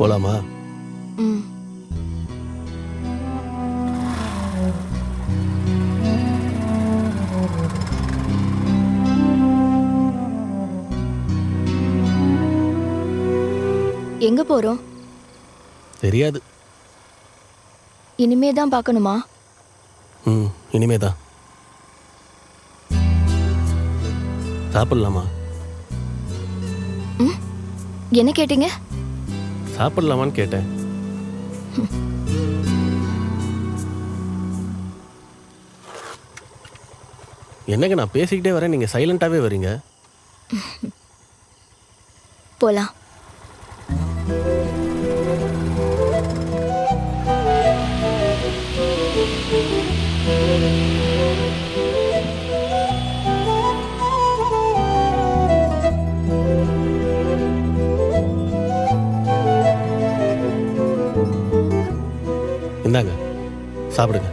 போலாமா? ம். எங்க போறோம்? தெரியாது. இனிமே தான் பார்க்கணுமா? இனிமேதான். சாப்பிடலாமா? என்ன கேட்டீங்க? சாப்பிடலாமான்னு கேட்டேன். என்னங்க நான் பேசிக்கிட்டே வரேன், நீங்க சைலண்டாவே வரீங்க. போலாம். இந்தாங்க சாப்பிடுங்க.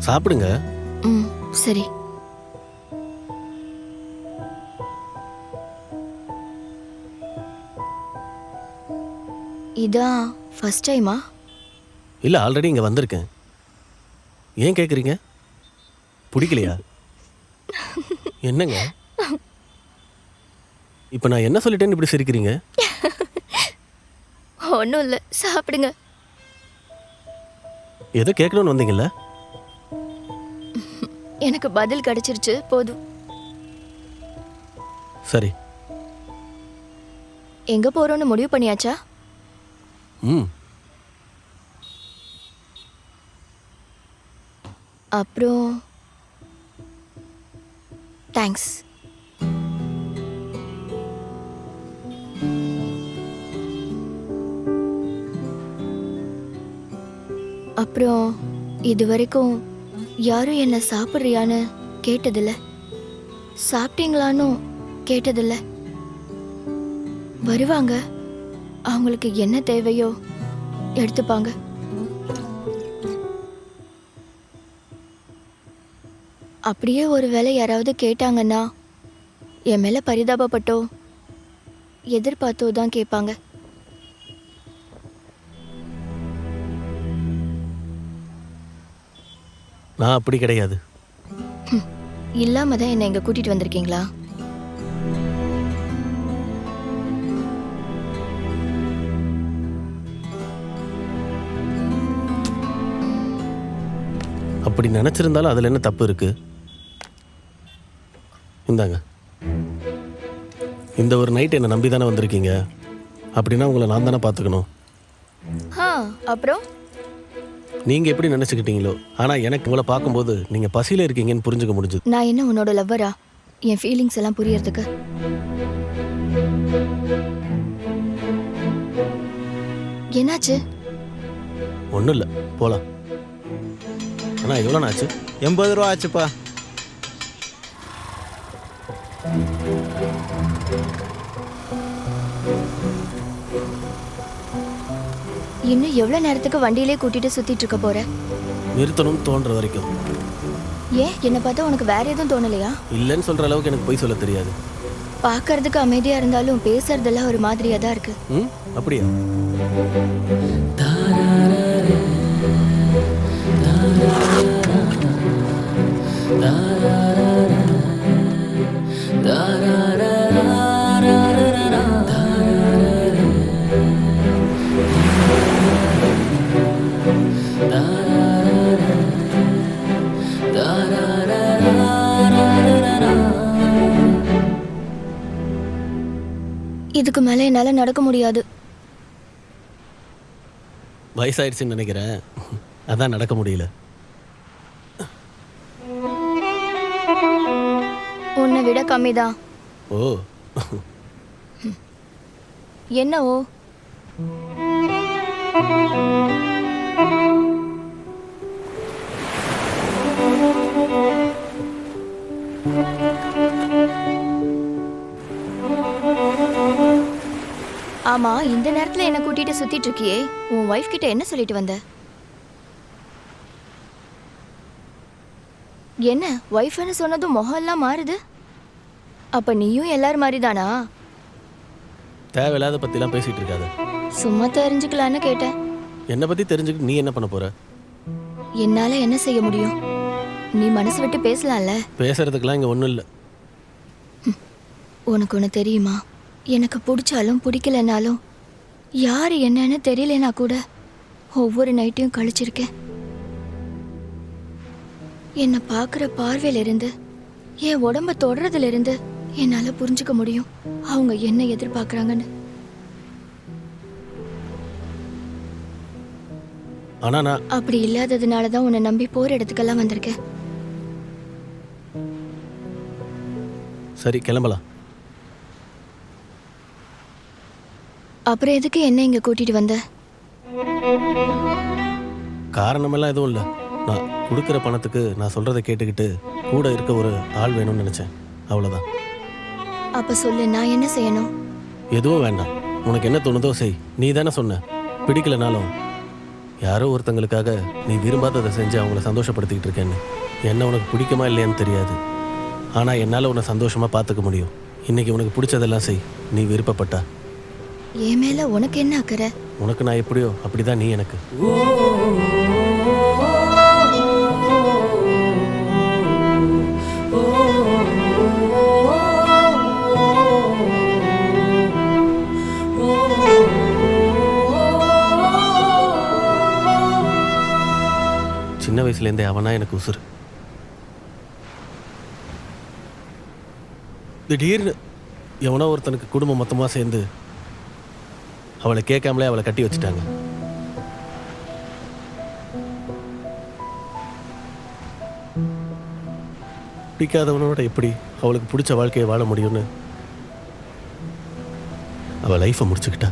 சாப்பிடுங்க. ம், சரி. இதான் ஃபர்ஸ்ட் டைமா? இல்லை, ஆல்ரெடி இங்கே வந்திருக்கேன். ஏன் கேட்குறீங்க? பிடிக்கலையா? என்னங்க இப்போ நான் என்ன சொல்லிட்டேன்னு இப்படி சிரிக்கிறீங்க? ஒன்றும் இல்லை, சாப்பிடுங்க. ஏதோ கேட்கணும்னு வந்தீங்கல்ல? எனக்கு பதில் கிடைச்சிருச்சு, போதும். சரி. எங்க போறோம்னு முடிவு பண்ணியாச்சா? ம். அப்புறம் தேங்க்ஸ். அப்புறம் இது வரைக்கும் யாரும் என்ன சாப்பிட்றியான்னு கேட்டதில்ல, சாப்பிட்டீங்களான்னு கேட்டதில்ல. வருவாங்க, அவங்களுக்கு என்ன தேவையோ எடுத்துப்பாங்க. அப்படியே ஒரு வேளை யாராவது கேட்டாங்கன்னா என் மேல பரிதாபப்பட்டோ எதிர்பார்த்தோ தான் கேட்பாங்க. நான் அப்படி கிடையாது. இல்லாம தான் என்னை இங்க கூட்டிட்டு வந்திருக்கீங்களா? அப்படி நினச்சிருந்தாலும் அதில் என்ன தப்பு இருக்கு? இந்தாங்க. இந்த ஒரு நைட் என்னை நம்பி தானே வந்திருக்கீங்க. அப்படின்னா உங்களை நான் தானே பார்த்துக்கணும். அப்புறம் நீங்கள் எப்படி நினச்சிக்கிட்டீங்களோ, ஆனால் எனக்கு உங்களை பார்க்கும்போது நீங்கள் பசியில் இருக்கீங்கன்னு புரிஞ்சுக்க முடிஞ்சுது. நான் என்ன உன்னோட லவ்வரா? என் ஃபீலிங்ஸ் எல்லாம் புரியறதுக்கு. என்னாச்சு? ஒன்றும் இல்லை, போகலாம். அண்ணா எவ்வளோண்ணா ஆச்சு? 80 ரூபா ஆச்சுப்பா. இன்னும் எவ்வளவு நேரத்துக்கு வண்டியிலே கூட்டிட்டு சுத்திட்டு இருக்க போற? நிறுத்தணும்னு தோன்ற வரைக்கும். ஏன் என்ன பார்த்தா உனக்கு வேற எதுவும் தோணலையா? இல்லைன்னு சொல்கிற அளவுக்கு எனக்கு பொய் சொல்ல தெரியாது. பார்க்கறதுக்கு அமைதியா இருந்தாலும் பேசுறதெல்லாம் ஒரு மாதிரியா தான் இருக்கு. அப்படியா? இதுக்கு மேல என்னால நடக்க முடியாது. வயசாயிடுச்சுன்னு நினைக்கிறேன், அதான் நடக்க முடியல. உன்னை விட கம்மிதான். ஓ. என்ன ஓ? ஆமா, இந்த நேரத்துல என்ன கூட்டிட்டு சுத்திட்டு இருக்கியே, உன் ஒய்ஃப் கிட்ட என்ன சொல்லிட்டு வந்த? என்ன ஒய்ஃப்னு சொன்னதும் முகம் எல்லாம் மாறுது? அப்ப நீயும் எல்லாரும் மாதிரிதானா? தேவையில்லாத பற்றிலாம் பேசிகிட்டு இருக்காத. சும்மா தெரிஞ்சுக்கலான்னு கேட்டேன். என்னை பற்றி தெரிஞ்சுக்கிட்டு நீ என்ன பண்ண போகிற? என்னால என்ன செய்ய முடியும்? நீ மனசு விட்டு பேசலாம்ல. பேசுறதுக்கெல்லாம் இங்கே ஒன்றும் இல்லை. உனக்கு ஒன்று தெரியுமா? எனக்கு பிடிச்சாலும் பிடிக்கலனாலும் யார் என்னன்னு தெரியலனா கூட ஒவ்வொரு நைட்டையும் கழிச்சிருக்கேன். என்னை பார்க்குற பார்வையிலிருந்து, என் உடம்ப தொடுறதுல இருந்து என்னால் புரிஞ்சுக்க முடியும் அவங்க என்ன எதிர்பார்க்குறாங்கன்னு. ஆனால் நான் அப்படி இல்லாததுனால தான் உன்னை நம்பி போகிற இடத்துக்கெல்லாம் வந்திருக்கேன். சரி, கிளம்பலாம். அப்புறம் எதுக்கு என்ன இங்கே கூட்டிட்டு வந்த? காரணமெல்லாம் எதுவும் இல்லை. நான் கொடுக்குற பணத்துக்கு நான் சொல்கிறத கேட்டுக்கிட்டு கூட இருக்க ஒரு ஆள் வேணும்னு நினச்சேன், அவ்வளோதான். அப்ப சொல்லு, நான் என்ன செய்யணும்? எதுவும் வேண்டாம். உனக்கு என்ன தோணுதோ செய். நீ தானே சொன்ன பிடிக்கலனாலும் யாரோ ஒருத்தங்களுக்காக நீ விரும்பாததை செஞ்சு அவங்கள சந்தோஷப்படுத்திக்கிட்டு இருக்கேன்னு. என்ன உனக்கு பிடிக்குமா இல்லையான்னு தெரியாது, ஆனால் என்னால் உன்னை சந்தோஷமாக பார்த்துக்க முடியும். இன்றைக்கி உனக்கு பிடிச்சதெல்லாம் செய், நீ விருப்பப்பட்டா. என் மேல உனக்கு என்ன அக்கறை? உனக்கு நான் எப்படியோ அப்படி தான் நீ எனக்கு. சின்ன வயசுலேருந்தே அவனா எனக்கு உசுறு. திடீர்னு எவனோ ஒருத்தனுக்கு குடும்பம் மொத்தமாக சேர்ந்து அவளை கேட்காமலே அவளை கட்டி வச்சுட்டாங்க. பிடிக்காதவனோட எப்படி அவளுக்கு பிடிச்ச வாழ்க்கையை வாழ முடியும்னு அவள் லைஃப்பை முடிச்சுக்கிட்டா.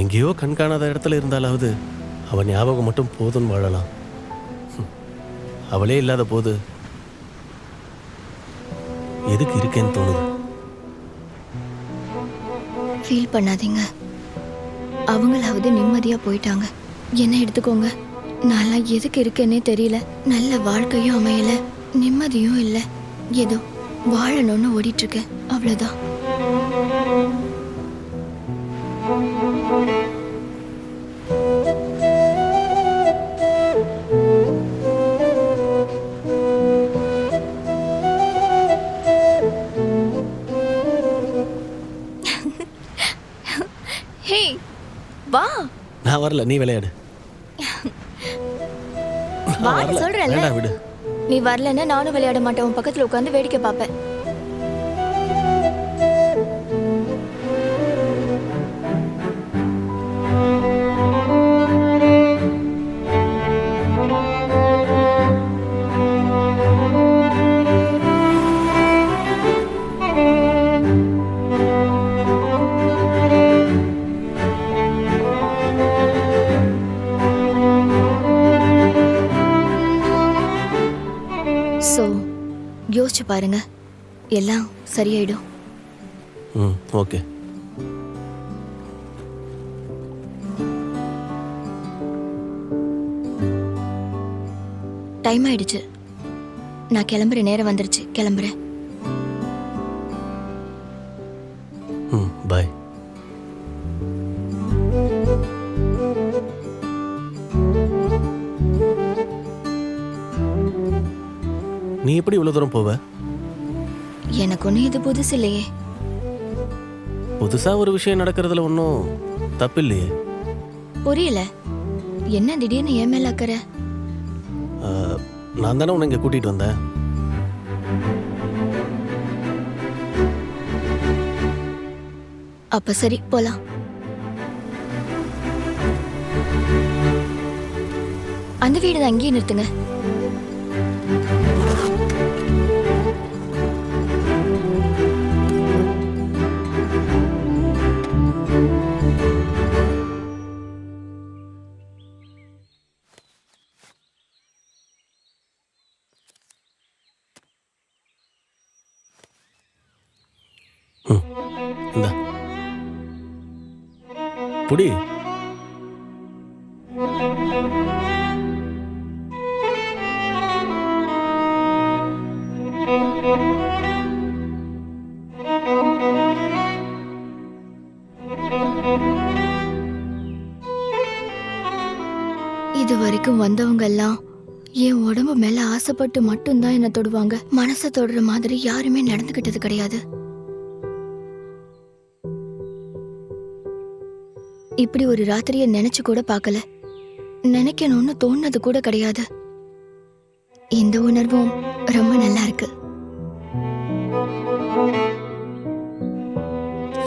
எங்கேயோ கண்காணாத இடத்துல இருந்தாலாவது அவன் ஞாபகம் மட்டும் போதும்னு வாழலாம். அவளே இல்லாத போது எதுக்கு இருக்கேன்னு தோணுது. ஃபீல் பண்ணாதீங்க, அவங்களாவது நிம்மதியா போயிட்டாங்க. என்ன எடுத்துக்கோங்க, நான்லாம் எதுக்கு இருக்கேன்னே தெரியல. நல்ல வாழ்க்கையும் அமையல, நிம்மதியும் இல்லை. ஏதோ வாழணும்னு ஓடிட்டு இருக்கேன், அவ்வளவுதான். ஹே, வா. நான் வரல, நீ விளையாடு. வான்னு சொல்றேன்ல. வேண்டாம், விடு. நீ வரலன்னா நானும் விளையாட மாட்டேன், உன் பக்கத்துல உட்காந்து வேடிக்கை பார்ப்பேன். ஸோ யோசிச்சு பாருங்க, எல்லாம் சரியாயிடும். ஓகே. டைம் ஆயிடுச்சு, நான் கிளம்புற நேரம் வந்துருச்சு, கிளம்புறேன். பாய். நீ எப்படி இவ்வளோ தூரம் போவ? எனக்கு ஒன்றும் இது புதுசு இல்லையே. புதுசாக ஒரு விஷயம் நடக்கிறதுல ஒன்றும் தப்பு இல்லையே. புரியல, என்ன திடீர்னு என் மேல அக்கறை? நான் தானே உன்னை இங்கே கூட்டிகிட்டு வந்தேன். அப்ப சரி, போலாம். அந்த வீடு தான், அங்கேயே நிறுத்துங்க. இந்தா புடி. இது வரைக்கும் வந்தவங்க எல்லாம் என் உடம்பு மேல ஆசைப்பட்டு மட்டும்தான் என்ன தொடுவாங்க. மனசை தொடுற மாதிரி யாருமே நடந்துகிட்டது கிடையாது. இப்படி ஒரு ராத்திரிய நினைச்சு கூட பார்க்கல. நினைக்கணும்னு தோணுனது கூட கிடையாது. இந்த உணர்வும் ரொம்ப நல்லா இருக்கு.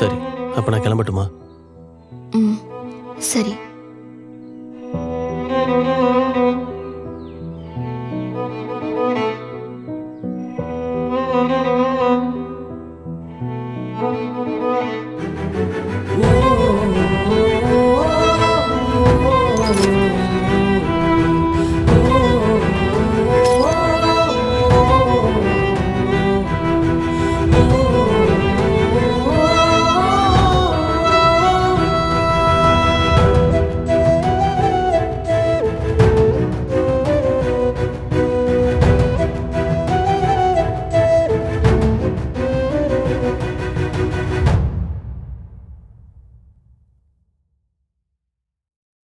சரி, அப்ப நான் கிளம்பட்டுமா? ம், சரி.